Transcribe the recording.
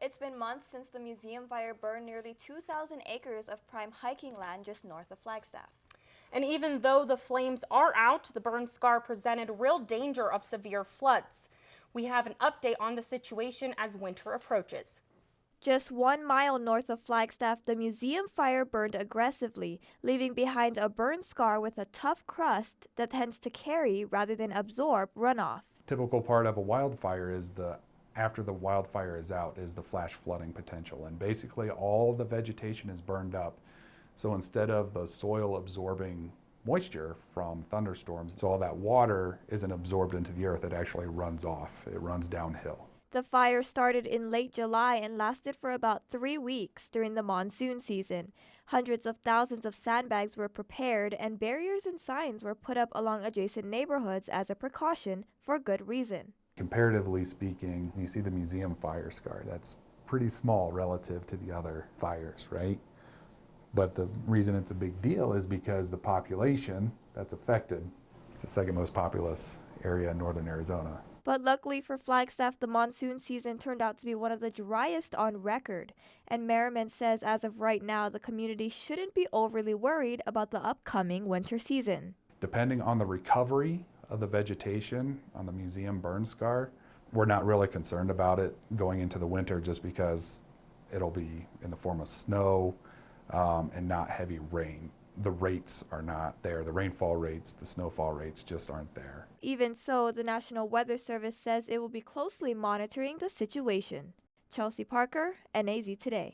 It's been months since the museum fire burned nearly 2,000 acres of prime hiking land just north of Flagstaff. And even though the flames are out, the burn scar presented real danger of severe floods. We have an update on the situation as winter approaches. Just 1 mile north of Flagstaff, the museum fire burned aggressively, leaving behind a burn scar with a tough crust that tends to carry rather than absorb runoff. Typical part of a wildfire is after the wildfire is out is the flash flooding potential, and basically all the vegetation is burned up. So instead of the soil absorbing moisture from thunderstorms, so all that water isn't absorbed into the earth, it actually runs off, it runs downhill. The fire started in late July and lasted for about 3 weeks during the monsoon season. Hundreds of thousands of sandbags were prepared and barriers and signs were put up along adjacent neighborhoods as a precaution for good reason. Comparatively speaking, you see the museum fire scar. That's pretty small relative to the other fires, right? But the reason it's a big deal is because the population that's affected, it's the second most populous area in northern Arizona. But luckily for Flagstaff, the monsoon season turned out to be one of the driest on record. And Merriman says as of right now, the community shouldn't be overly worried about the upcoming winter season. Depending on the recovery of the vegetation on the museum burn scar, we're not really concerned about it going into the winter just because it'll be in the form of snow and not heavy rain. The rates are not there. The rainfall rates, the snowfall rates just aren't there. Even so, the National Weather Service says it will be closely monitoring the situation. Chelsea Parker, NAZ Today.